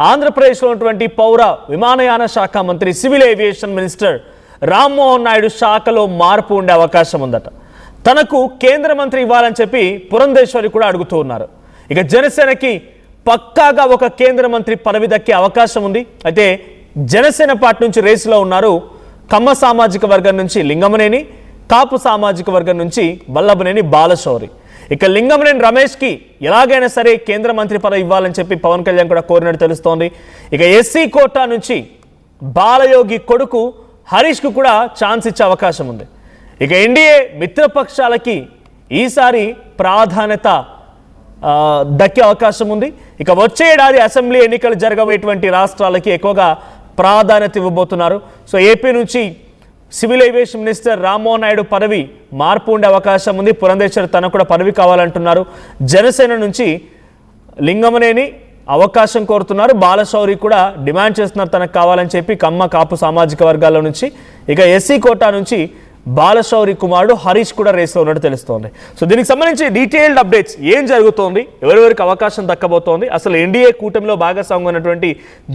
ఆంధ్రప్రదేశ్లో ఉన్నటువంటి పౌర విమానయాన శాఖ మంత్రి civil aviation minister Rammohan Naidu శాఖలో మార్పు ఉండే అవకాశం ఉందట. తనకు కేంద్ర మంత్రి ఇవ్వాలని చెప్పి పురంధేశ్వరి కూడా అడుగుతూ ఉన్నారు. ఇక జనసేనకి పక్కాగా ఒక కేంద్ర మంత్రి పదవి దక్కే అవకాశం ఉంది. అయితే జనసేన పార్టీ నుంచి రేసులో ఉన్నారు కమ్మ సామాజిక వర్గం నుంచి లింగమనేని, కాపు సామాజిక వర్గం నుంచి వల్లభనేని బాలశౌరి. ఇక లింగమనేని రమేష్కి ఎలాగైనా సరే కేంద్ర మంత్రి పదవి ఇవ్వాలని చెప్పి పవన్ కళ్యాణ్ కూడా కోరినట్టు తెలుస్తోంది. ఇక ఎస్సీ కోటా నుంచి బాలయోగి కొడుకు హరీష్కు కూడా ఛాన్స్ ఇచ్చే అవకాశం ఉంది. ఇక ఎన్డీఏ మిత్రపక్షాలకి ఈసారి ప్రాధాన్యత దక్కే అవకాశం ఉంది. ఇక వచ్చే ఏడాది అసెంబ్లీ ఎన్నికలు జరగబోయేటువంటి రాష్ట్రాలకి ఎక్కువగా ప్రాధాన్యత ఇవ్వబోతున్నారు. సో ఏపీ నుంచి civil aviation minister Rammohan Naidu పదవి మార్పు ఉండే అవకాశం ఉంది. పురంధేశ్వరి తనకు కూడా పదవి కావాలంటున్నారు. జనసేన నుంచి లింగమనేని అవకాశం కోరుతున్నారు. బాలశౌరి కూడా డిమాండ్ చేస్తున్నారు తనకు కావాలని చెప్పి కమ్మ కాపు సామాజిక వర్గాల నుంచి. ఇక ఎస్సీ కోటా నుంచి బాలశౌరి కుమారుడు హరీష్ కూడా రేస్లో ఉన్నట్టు తెలుస్తోంది. సో దీనికి సంబంధించి డీటెయిల్డ్ అప్డేట్స్ ఏం జరుగుతోంది, ఎవరెవరికి అవకాశం దక్కబోతోంది, అసలు ఎన్డీఏ కూటమిలో భాగస్వామ్యం ఉన్నటువంటి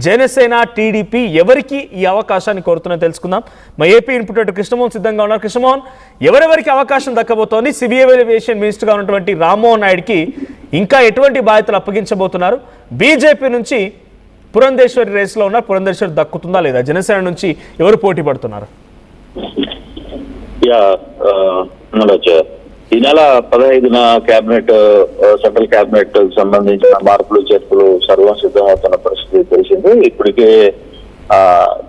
జనసేన టీడీపీ ఎవరికి ఈ అవకాశాన్ని కోరుతున్నా తెలుసుకుందాం. మా ఏపీ ఇన్పుట్ కృష్ణమోహన్ సిద్ధంగా ఉన్నారు. కృష్ణమోహన్, ఎవరెవరికి అవకాశం దక్కబోతోంది? సివిల్ ఏవియేషన్ మినిస్టర్గా ఉన్నటువంటి రామ్మోహన్ నాయుడుకి ఇంకా ఎటువంటి బాధ్యతలు అప్పగించబోతున్నారు? బీజేపీ నుంచి పురంధేశ్వరి రేస్లో ఉన్నారు. పురంధేశ్వరి దక్కుతుందా లేదా? జనసేన నుంచి ఎవరు పోటీ పడుతున్నారు? ఈ నెల 15న కేబినెట్ సెంట్రల్ కేబినెట్ సంబంధించిన మార్పులు చేర్పులు సర్వం సిద్ధమవుతున్న పరిస్థితి తెలిసింది. ఇప్పటికే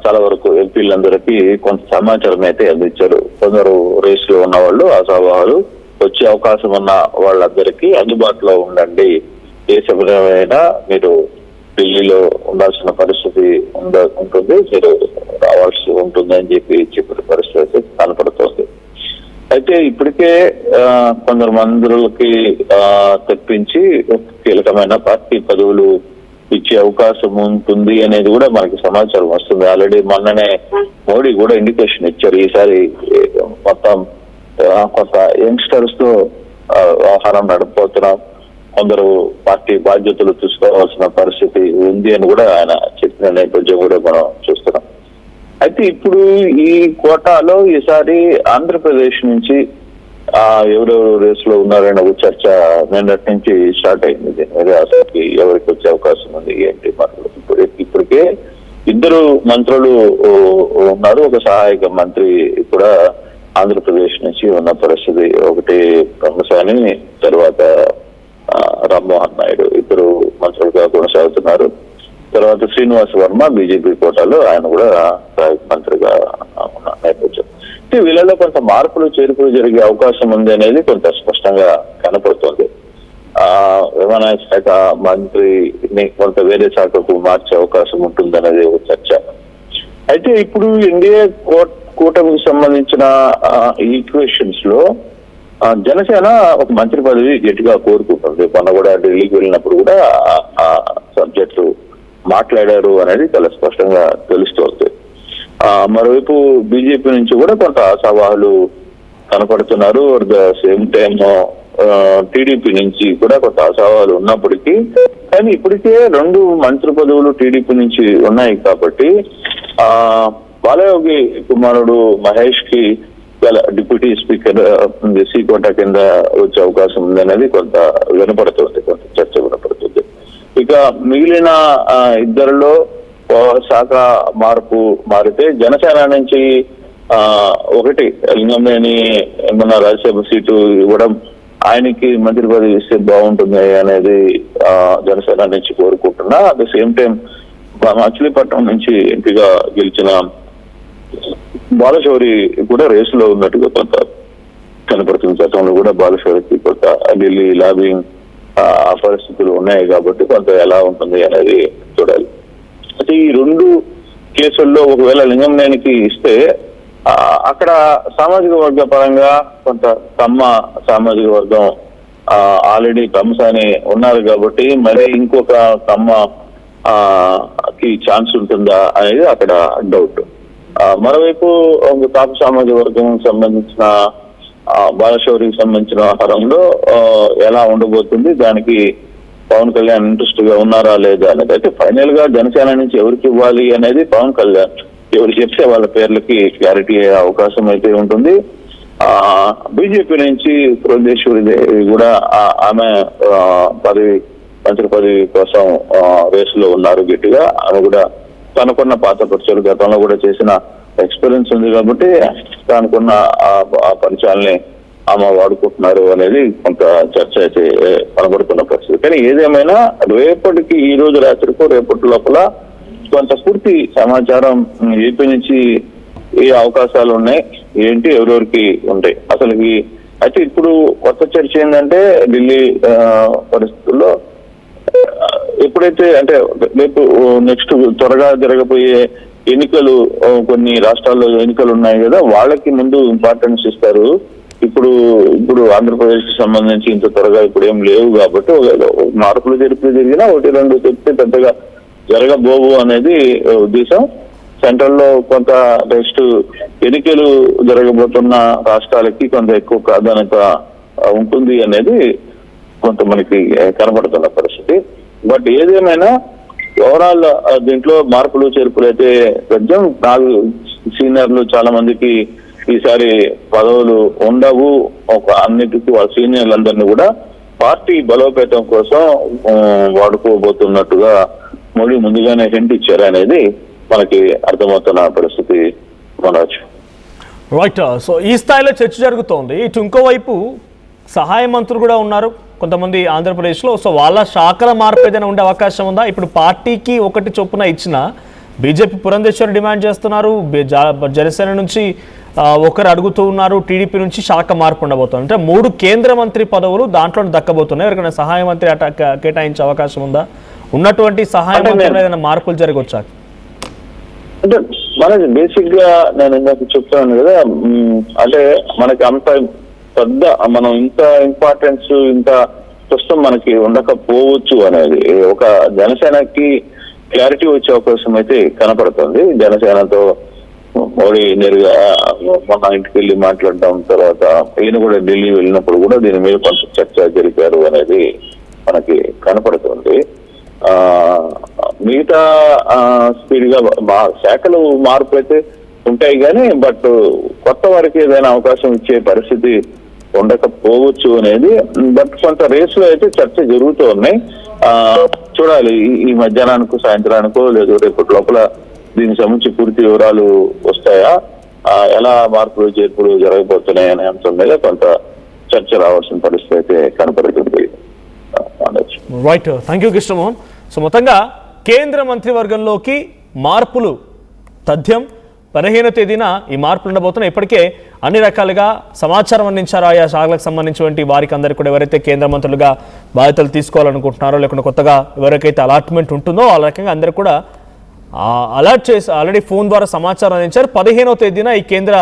చాలా వరకు ఎంపీలందరికీ కొంత సమాచారం అయితే అందించారు. కొందరు రేస్ లో ఉన్న వాళ్ళు అసభాలు వచ్చే అవకాశం ఉన్న వాళ్ళందరికీ అందుబాటులో ఉండండి, ఏ సమయమైనా మీరు ఢిల్లీలో ఉండాల్సిన పరిస్థితి ఉంటుంది, మీరు రావాల్సి ఉంటుంది అని చెప్పిన పరిస్థితి కనపడుతోంది. అయితే ఇప్పటికే కొందరు మంత్రులకి తెప్పించి కీలకమైన పార్టీ పదవులు ఇచ్చే అవకాశం ఉంటుంది అనేది కూడా మనకి సమాచారం వస్తుంది. ఆల్రెడీ మొన్ననే మోడీ కూడా ఇండికేషన్ ఇచ్చారు, ఈసారి మొత్తం కొంత యంగ్స్టర్స్ తో వ్యవహారం నడపబోతున్నాం, కొందరు పార్టీ బాధ్యతలు తీసుకోవాల్సిన పరిస్థితి ఉంది అని కూడా ఆయన చెప్పిన నేపథ్యం కూడా మనం చూస్తున్నాం. అయితే ఇప్పుడు ఈ కోటాలో ఈసారి ఆంధ్రప్రదేశ్ నుంచి ఎవరెవరు రేసులో ఉన్నారనే ఒక చర్చ నిన్నటి నుంచి స్టార్ట్ అయింది. దీని మీద అసలుకి ఎవరికి వచ్చే అవకాశం ఉంది ఏంటి మరి ఇప్పటికే ఇద్దరు మంత్రులు ఉన్నారు, ఒక సహాయక మంత్రి కూడా ఆంధ్రప్రదేశ్ నుంచి ఉన్న పరిస్థితి. ఒకటి రంగసాని, తర్వాత రామ్మోహన్ నాయుడు ఇద్దరు మంత్రులుగా కొనసాగుతున్నారు. తర్వాత శ్రీనివాస్ వర్మ బీజేపీ కోటాలో ఆయన కూడా మంత్రిగా ఉన్న నేపథ్యం. వీళ్ళలో కొంత మార్పులు చేర్పులు జరిగే అవకాశం ఉంది అనేది కొంత స్పష్టంగా కనపడుతుంది. విమానయాన శాఖ మంత్రిని కొంత వేరే శాఖకు మార్చే అవకాశం ఉంటుంది అనేది ఒక చర్చ. అయితే ఇప్పుడు ఎన్డీఏ కూటమికి సంబంధించిన ఈక్వేషన్స్ లో జనసేన ఒక మంత్రి పదవి గట్టిగా కోరుకుంటుంది. మొన్న కూడా ఢిల్లీకి వెళ్ళినప్పుడు కూడా ఆ సబ్జెక్టు మాట్లాడారు అనేది చాలా స్పష్టంగా తెలుస్తోంది. మరోవైపు బీజేపీ నుంచి కూడా కొంత సవాలు కనపడుతున్నారు. At the same time TDP నుంచి కూడా కొంత సవాలు ఉన్నప్పటికీ కానీ ఇప్పటికే 2 మంత్రి పదవులు టీడీపీ నుంచి ఉన్నాయి కాబట్టి బాలయోగి కుమారుడు మహేష్ కి డిప్యూటీ స్పీకర్ ఎస్సీ కోటా కింద వచ్చే అవకాశం ఉంది అనేది కొంత వినపడుతుంది, కొంత చర్చ వినపడుతుంది. ఇక మిగిలిన ఇద్దరిలో శాఖ మారితే జనసేన నుంచి ఒకటి లింగమనేని ఏమన్నా రాజ్యసభ సీటు ఇవ్వడం, ఆయనకి మంత్రి పదవి ఇస్తే బాగుంటుంది అనేది జనసేన నుంచి కోరుకుంటున్నా. At the same time Machilipatnam నుంచి ఎంపీగా గెలిచిన బాలశౌరి కూడా రేసులో ఉన్నట్టుగా కొంత కనపడుతుంది. గతంలో కూడా బాలశౌరికి కొంత ఢిల్లీ లాబింగ్ పరిస్థితులు ఉన్నాయి కాబట్టి కొంత ఎలా ఉంటుంది అనేది చూడాలి. అయితే ఈ 2 కేసుల్లో ఒకవేళ లింగమనేనికి ఇస్తే అక్కడ సామాజిక వర్గ పరంగా కొంత కమ్మ సామాజిక వర్గం ఆల్రెడీ కమ్మసాని ఉన్నారు కాబట్టి మరి ఇంకొక కమ్మ కి ఛాన్స్ ఉంటుందా అనేది అక్కడ డౌట్. మరోవైపు కాపు సామాజిక వర్గం సంబంధించిన బాలశౌరికి సంబంధించిన వ్యవహారంలో ఎలా ఉండబోతుంది, దానికి పవన్ కళ్యాణ్ ఇంట్రెస్ట్ గా ఉన్నారా లేదా అనేది. అయితే ఫైనల్ గా జనసేన నుంచి ఎవరికి ఇవ్వాలి అనేది పవన్ కళ్యాణ్ ఎవరు చెప్తే వాళ్ళ పేర్లకి క్లారిటీ అయ్యే అవకాశం అయితే ఉంటుంది. బీజేపీ నుంచి పురంధేశ్వరి కూడా ఆమె మంత్రి పదవి కోసం రేసులో ఉన్నారు గట్టిగా. ఆమె కూడా తనకున్న పాత పరిచయాలు గతంలో కూడా చేసిన ఎక్స్పీరియన్స్ ఉంది కాబట్టి తనకున్న ఆ పరిచయాల్ని ఆమె వాడుకుంటున్నారు అనేది కొంత చర్చ అయితే కనబడుతున్న పరిస్థితి. కానీ ఏదేమైనా రేపటికి ఈ రోజు రాత్రికో రేపటి లోపల కొంత పూర్తి సమాచారం ఏపీ నుంచి ఏ అవకాశాలు ఉన్నాయి, ఏంటి, ఎవరెవరికి ఉంటాయి అసలు. అయితే ఇప్పుడు కొత్త చర్చ ఏంటంటే ఢిల్లీ పరిస్థితుల్లో ఎప్పుడైతే అంటే రేపు నెక్స్ట్ త్వరగా జరగబోయే ఎన్నికలు, కొన్ని రాష్ట్రాల్లో ఎన్నికలు ఉన్నాయి కదా, వాళ్ళకి ముందు ఇంపార్టెన్స్ ఇస్తారు. ఇప్పుడు ఆంధ్రప్రదేశ్ కి సంబంధించి ఇంత త్వరగా ఇప్పుడు ఏం లేవు కాబట్టి మార్పులు చేర్పులు జరిగినా 1-2 చెప్తే పెద్దగా జరగబోవు అనేది ఉద్దేశం. సెంట్రల్ లో కొంత నెక్స్ట్ ఎన్నికలు జరగబోతున్న రాష్ట్రాలకి కొంత ఎక్కువ ప్రాధాన్యత ఉంటుంది అనేది కొంత మనకి కనబడుతున్న పరిస్థితి. బట్ ఏదేమైనా ఓవరాల్ దీంట్లో మార్పులు చేర్పులు అయితే కొంచెం సీనియర్లు చాలా మందికి ఈసారి పదవులు ఉండవు. అన్నిటికీ వాళ్ళ సీనియర్లందరినీ కూడా పార్టీ బలోపేతం కోసం వాడుకోబోతున్నట్టుగా మోడీ ముందుగానే హింట్ ఇచ్చారు అనేది మనకి అర్థమవుతున్న పరిస్థితి మనోజ్. రైట్. సో ఈ స్థాయిలో చర్చ జరుగుతోంది. ఇటు ఇంకోవైపు సహాయ మంత్రులు కూడా ఉన్నారు కొంతమంది ఆంధ్రప్రదేశ్లో. సో వాళ్ళ శాఖల మార్పు ఏదైనా ఉండే అవకాశం ఉందా? ఇప్పుడు పార్టీకి ఒకటి చొప్పున ఇచ్చిన బీజేపీ పురంధేశ్వరి డిమాండ్ చేస్తున్నారు, జనసేన నుంచి ఒకరు అడుగుతూ ఉన్నారు, టీడీపీ నుంచి శాఖ మార్పు ఉండబోతుంది. అంటే 3 కేంద్ర మంత్రి పదవులు దాంట్లో దక్కబోతున్నాయి. ఎవరికైనా సహాయ మంత్రి కేటాయించే అవకాశం ఉందా? ఉన్నటువంటి సహాయ మంత్రులు ఏదైనా మార్పులు జరగవచ్చా? అంటే మనకి బేసిక్ గా నేను ఇందాక చెప్తాను కదా, అంటే మనకి అంత పెద్ద మనం ఇంత ఇంపార్టెన్స్ ఇంత ప్రస్తుతం మనకి ఉండకపోవచ్చు అనేది ఒక జనసేనకి క్లారిటీ వచ్చే అవకాశం అయితే కనపడుతుంది. జనసేనతో మోడీ నేరుగా మొన్న ఇంటికి వెళ్ళి మాట్లాడడం, తర్వాత ఈయన కూడా ఢిల్లీ వెళ్ళినప్పుడు కూడా దీని మీద కొంచెం చర్చ జరిపారు అనేది మనకి కనపడుతుంది. మిగతా స్పీడ్ గా శాఖలు మార్పులు అయితే ఉంటాయి కానీ బట్ కొత్త వారికి ఏదైనా అవకాశం ఇచ్చే పరిస్థితి ఉండకపోవచ్చు అనేది. బట్ కొంత రేస్ లో అయితే చర్చ జరుగుతూ ఉన్నాయి. చూడాలి ఈ మధ్యాహ్నానికో సాయంత్రానికో లేదు రేపటి లోపల దీనికి సంబంధించి పూర్తి వివరాలు వస్తాయా, ఎలా మార్పులు చేర్పులు జరగబోతున్నాయి అనే అంశం మీద కొంత చర్చ రావాల్సిన పరిస్థితి అయితే కనపడుతుంది. Right. Thank you Krishnamohan. So మొత్తంగా కేంద్ర మంత్రివర్గంలోకి మార్పులు తథ్యం 15వ తేదీన ఈ మార్పులు ఉండబోతున్నాయి. ఇప్పటికే అన్ని రకాలుగా సమాచారం అందించారు ఆయా శాఖలకు సంబంధించినటువంటి వారికి అందరికీ కూడా. ఎవరైతే కేంద్ర మంత్రులుగా బాధ్యతలు తీసుకోవాలనుకుంటున్నారో లేకుంటే కొత్తగా ఎవరికైతే అలాట్మెంట్ ఉంటుందో ఆ రకంగా అందరూ కూడా అలర్ట్ చేసి ఆల్రెడీ ఫోన్ ద్వారా సమాచారం అందించారు. 15వ తేదీన ఈ కేంద్ర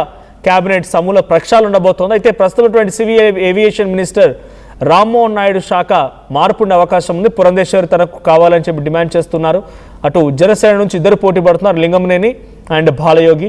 కేబినెట్ సమూల ప్రక్షాళన ఉండబోతోంది. అయితే ప్రస్తుతం civil aviation minister Rammohan Naidu శాఖ మార్పు ఉండే అవకాశం ఉంది. పురంధేశ్వరి తనకు కావాలని చెప్పి డిమాండ్ చేస్తున్నారు. అటు జనసేన నుంచి 2 పోటీ పడుతున్నారు, లింగంనేని అండ్ బాలయోగి.